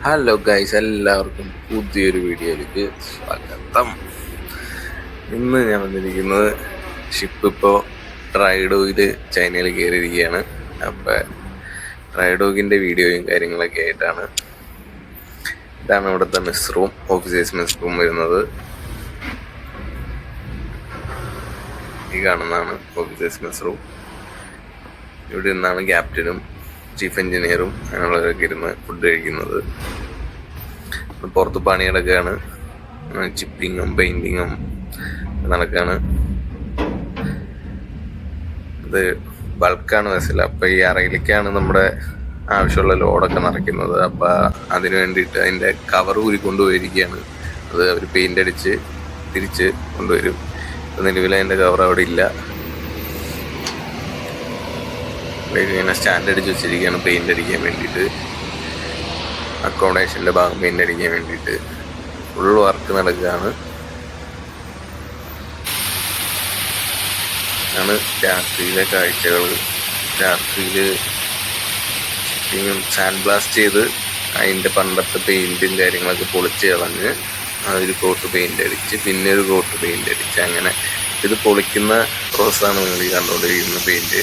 Hello guys, എല്ലാവർക്കും പുതിയൊരു വീഡിയോയിലേക്ക് സ്വാഗതം. ഇന്ന് ഞാൻ വന്നിരിക്കുന്നത് ഷിപ്പ് ഇപ്പോൾ ട്രൈഡോയിൽ ചൈനയിൽ കയറിയിരിക്കുകയാണ്. അപ്പോൾ ട്രൈഡോഗിൻ്റെ വീഡിയോയും കാര്യങ്ങളൊക്കെ ആയിട്ടാണ്. ഇതാണ് ഇവിടുത്തെ mess room, officers mess room വരുന്നത്. ഈ കാണുന്നതാണ് ഓഫീസേഴ്സ് മെസ് റൂം. ഇവിടെ നിന്നാണ് ക്യാപ്റ്റനും ചീഫ് എഞ്ചിനീയറും അങ്ങനെയുള്ളവരൊക്കെ ഇരുന്ന് ഫുഡ് കഴിക്കുന്നത്. പുറത്ത് പണികളൊക്കെയാണ്, ചിപ്പിങ്ങും പെയിൻറ്റിങ്ങും നടക്കുകയാണ്. ഇത് ബൾക്കാണ് വെസൽ. അപ്പോൾ ഈ അറയിലേക്കാണ് നമ്മുടെ ആവശ്യമുള്ള ലോഡൊക്കെ നിറയ്ക്കുന്നത്. അപ്പോൾ അതിന് വേണ്ടിയിട്ട് അതിൻ്റെ കവർ ഊരിക്കൊണ്ടുപോയിരിക്കുകയാണ്. അത് അവർ പെയിൻ്റ് അടിച്ച് തിരിച്ച് കൊണ്ടുവരും. നിലവിൽ അതിൻ്റെ കവർ അവിടെ ഇല്ല. ഇങ്ങനെ സ്റ്റാൻഡ് അടിച്ച് വെച്ചിരിക്കുകയാണ് പെയിൻ്റ് അടിക്കാൻ വേണ്ടിയിട്ട്. അക്കോമഡേഷൻ്റെ ഭാഗം പെയിൻ്റ് അടിക്കാൻ വേണ്ടിയിട്ട് ഫുൾ വർക്ക് നടക്കുകയാണ്. ആണ് രാത്രിയിലെ കാഴ്ചകൾ. രാത്രിയിൽ സാൻഡ് ബ്ലാസ്റ്റ് ചെയ്ത് അതിൻ്റെ പണ്ടത്തെ പെയിൻറ്റും കാര്യങ്ങളൊക്കെ പൊളിച്ച് കളഞ്ഞ് ഒരു കോട്ട് പെയിൻ്റ് അടിച്ച് പിന്നെ ഒരു കോട്ട് പെയിൻ്റ് അടിച്ച് അങ്ങനെ ഇത് പൊളിക്കുന്ന പ്രോസസ്സാണ് നിങ്ങൾ ഈ കണ്ടുകൊണ്ടിരിക്കുന്ന. പെയിൻറ്റ്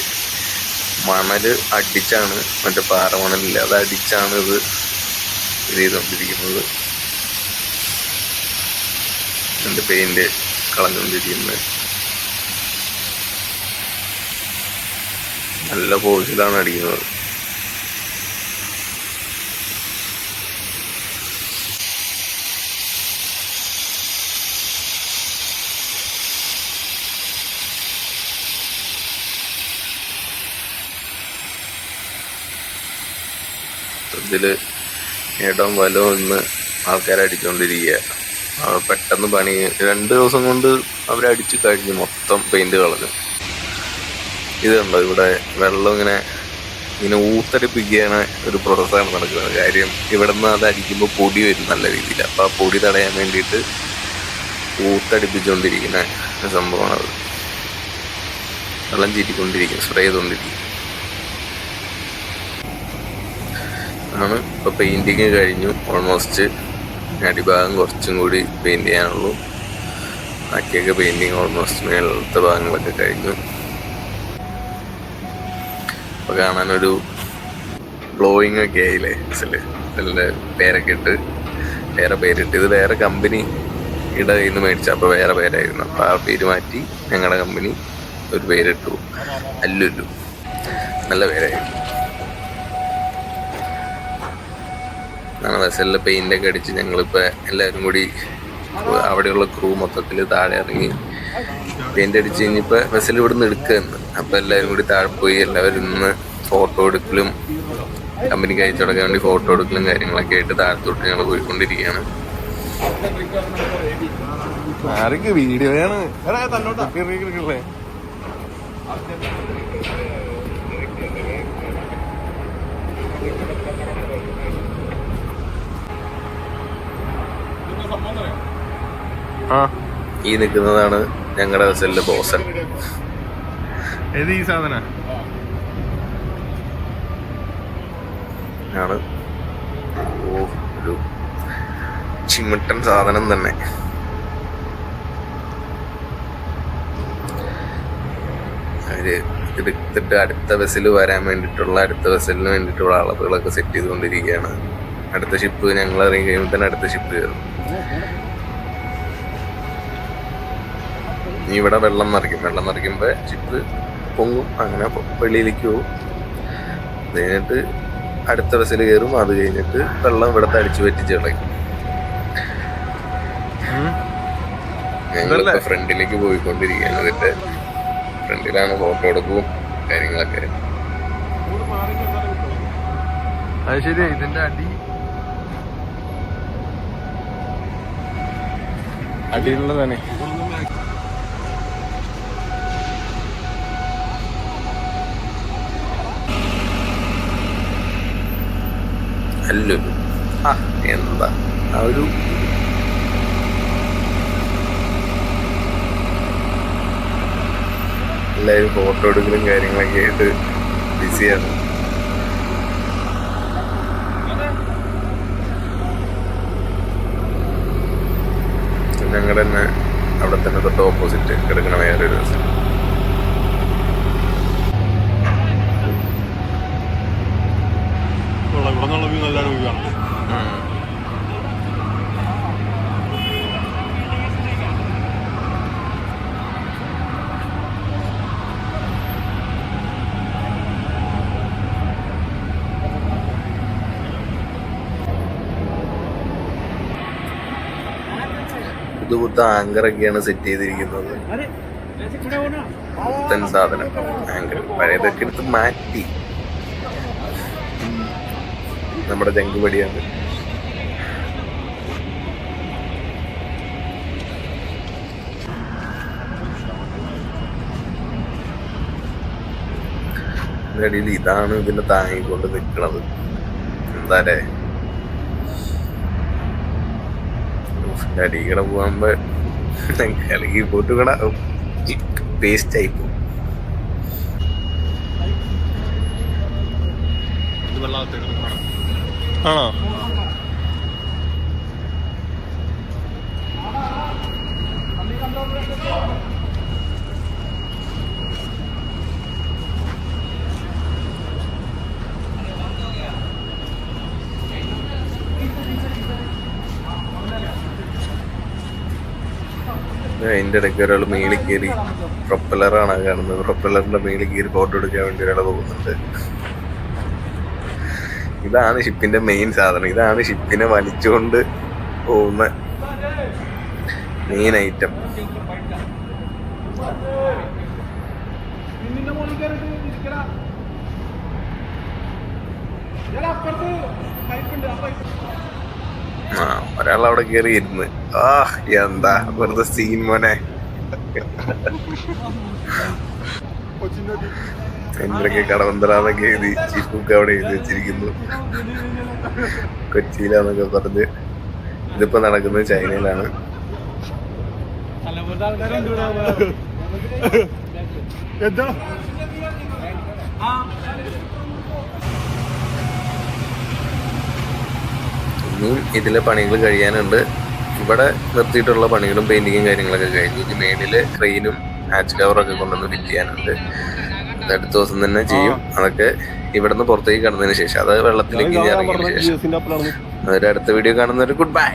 മണൽ അടിച്ചാണ്, മറ്റേ പാറ മണലില്ല, അത് അടിച്ചാണ് ഇത് ചെയ്തുകൊണ്ടിരിക്കുന്നത്. എൻ്റെ പെയിൻറ്റ് കളഞ്ഞുകൊണ്ടിരിക്കുന്നത് നല്ല ഫോഴ്സിലാണ് അടിക്കുന്നത്. ഇതിൽ ഇടം വലവും ഇന്ന് ആൾക്കാരടിച്ചുകൊണ്ടിരിക്കുക. പെട്ടെന്ന് പണി 2 ദിവസം കൊണ്ട് അവരടിച്ച് കഴിഞ്ഞ് മൊത്തം പെയിൻറ്റ് കളഞ്ഞു. ഇത് കണ്ടോ, ഇവിടെ വെള്ളം ഇങ്ങനെ ഊത്തടിപ്പിക്കുകയാണ് ഒരു പ്രോസസ്സാണ് നടക്കുന്നത്. കാര്യം ഇവിടെ നിന്ന് അത് അടിക്കുമ്പോൾ പൊടി വരും നല്ല രീതിയിൽ. അപ്പോൾ ആ പൊടി തടയാൻ വേണ്ടിയിട്ട് ഊത്തടിപ്പിച്ചുകൊണ്ടിരിക്കുന്ന സംഭവമാണത്. വെള്ളം ചീറ്റിക്കൊണ്ടിരിക്കും, സ്പ്രേ ചെയ്തുകൊണ്ടിരിക്കും ആണ്. ഇപ്പോൾ പെയിൻറ്റിങ് കഴിഞ്ഞു ഓൾമോസ്റ്റ്. അടിഭാഗം കുറച്ചും കൂടി പെയിൻറ്റ് ചെയ്യാനുള്ളൂ. ബാക്കിയൊക്കെ പെയിൻറ്റിങ് ഓൾമോസ്റ്റ് മേളത്തെ ഭാഗങ്ങളൊക്കെ കഴിഞ്ഞു. അപ്പോൾ കാണാനൊരു ഗ്ലോയിങ് ഒക്കെ ആയില്ലേ ഇതിൻ്റെ പേരൊക്കെ ഇട്ട്, വേറെ പേരിട്ട്. ഇത് വേറെ കമ്പനി കയ്യിൽ നിന്ന് മേടിച്ച, അപ്പോൾ വേറെ പേരായിരുന്നു. അപ്പോൾ ആ പേര് മാറ്റി ഞങ്ങളുടെ കമ്പനി ഒരു പേരിട്ടു, അല്ലുല്ലു. നല്ല പേരായിരുന്നു. വെസലിലെ പെയിൻ്റൊക്കെ അടിച്ച് ഞങ്ങളിപ്പോൾ എല്ലാവരും കൂടി അവിടെയുള്ള ക്രൂ മൊത്തത്തിൽ താഴെ ഇറങ്ങി പെയിൻ്റ് അടിച്ച് കഴിഞ്ഞപ്പോൾ വെസൽ ഇവിടെ നിന്ന് എടുക്കുകയെന്ന്. അപ്പോൾ എല്ലാവരും കൂടി താഴെ പോയി എല്ലാവരും ഇന്ന് ഫോട്ടോ എടുക്കലും കമ്പനിക്ക് അയച്ചു കൊടുക്കാൻ വേണ്ടി ഫോട്ടോ എടുക്കലും കാര്യങ്ങളൊക്കെ ആയിട്ട് താഴത്തോട്ട് ഞങ്ങൾ പോയിക്കൊണ്ടിരിക്കുകയാണ്. വീഡിയോയാണ് ഈ നിൽക്കുന്നതാണ് ഞങ്ങളുടെ വെസലിലെ ബോസൻ. ഈ സാധന ആണ്. ഒരു ചിമിട്ടൻ സാധനം തന്നെ. അവര് എടുത്തിട്ട് അടുത്ത വെസൽ വരാൻ വേണ്ടിയിട്ടുള്ള, അടുത്ത വെസലിന് വേണ്ടിയിട്ടുള്ള അളവുകളൊക്കെ സെറ്റ് ചെയ്തുകൊണ്ടിരിക്കുകയാണ്. അടുത്ത ഷിപ്പ് ഞങ്ങൾ ഇറങ്ങി കഴിയുമ്പോൾ തന്നെ അടുത്ത ഷിപ്പ് കയറും. ഇവിടെ വെള്ളം നിറയ്ക്കുമ്പോൾ ഷിപ്പ് പൊങ്ങും, അങ്ങനെ വെളിയിലേക്ക് പോകും. അത് കഴിഞ്ഞിട്ട് അടുത്ത വെസൽ കയറും. അത് കഴിഞ്ഞിട്ട് വെള്ളം ഇവിടത്തെ അടിച്ചു പറ്റിച്ച് കളയും. ഞങ്ങളിപ്പോൾ ഫ്രണ്ടിലേക്ക് പോയിക്കൊണ്ടിരിക്കുകയാണ്. ഇതിൻ്റെ ഫ്രണ്ടിലാണ് ഫോട്ടോ എടുപ്പും കാര്യങ്ങളൊക്കെ. അത് ശരിയാ, ഇതിന്റെ അടിയുള്ളതാണ്. അല്ലു എന്താ ആ ഒരു എല്ലാവരും ഫോട്ടോ എടുക്കലും കാര്യങ്ങളൊക്കെ ആയിട്ട് ബിസിയാണ്. ഞങ്ങളുടെ തന്നെ അവിടെ തന്നെ തൊട്ട് ഓപ്പോസിറ്റ് കിടക്കണ വേറൊരു ബസ്. പുതുപുത്ത ആങ്കറൊക്കെയാണ് സെറ്റ് ചെയ്തിരിക്കുന്നത്. പുത്തൻ സാധനം ആങ്കർ. പഴയതൊക്കെ എടുത്ത് മാറ്റി. നമ്മുടെ ജങ്കുപടിയാണ്. ഇതിനിടയിൽ ഇതാണ് ഇതിനെ താങ്ങിക്കൊണ്ട് നിൽക്കണത്. എന്താലേ അടിക്കട പോകുമ്പോ കലകി പോട്ട് കട പേസ്റ്റ് ആയി പോകും. ആണോ? അതിൻ്റെ ഇടയ്ക്ക് ഒരാൾ മേളിൽ കയറി പ്രൊപ്പലറാണ് കാണുന്നത്. പ്രൊപ്പലറിന്റെ മേളിൽ കയറി ഫോട്ടോ എടുക്കാൻ വേണ്ടി ഒരാൾ പോകുന്നുണ്ട്. ഇതാണ് ഷിപ്പിന്റെ മെയിൻ സാധനം. ഇതാണ് ഷിപ്പിനെ വലിച്ചുകൊണ്ട് പോകുന്ന മെയിൻ ഐറ്റം. ഒരാൾ അവിടെ കയറി ഇരുന്ന് എന്താ വെറുതെ സീൻ മോനെ. എന്തൊക്കെ കടവന്തറാന്നൊക്കെ എഴുതി ചീഫ് ബുക്ക് അവിടെ എഴുതി വെച്ചിരിക്കുന്നു. കൊച്ചിയിലാന്നൊക്കെ പറഞ്ഞ്. ഇതിപ്പോ നടക്കുന്നത് ചൈനയിലാണ്. ഇനിയും ഇതിലെ പണികൾ കഴിയാനുണ്ട്. ഇവിടെ നിർത്തിയിട്ടുള്ള പണികളും പെയിന്റിങ്ങും കാര്യങ്ങളൊക്കെ കഴിഞ്ഞു. ഇനി മേളില് ക്രെയിനും ഹാച്ച് കവറൊക്കെ കൊണ്ടുവന്ന് ഫിറ്റ് ചെയ്യാനുണ്ട്. അടുത്ത ദിവസം തന്നെ ചെയ്യും. അതൊക്കെ ഇവിടുന്ന് പുറത്തേക്ക് കടന്നതിന് ശേഷം, അത് വെള്ളത്തിലേക്ക് ഇറങ്ങിയതിന് ശേഷം. അതൊരു അടുത്ത വീഡിയോ കാണുന്നവർ ഗുഡ് ബൈ.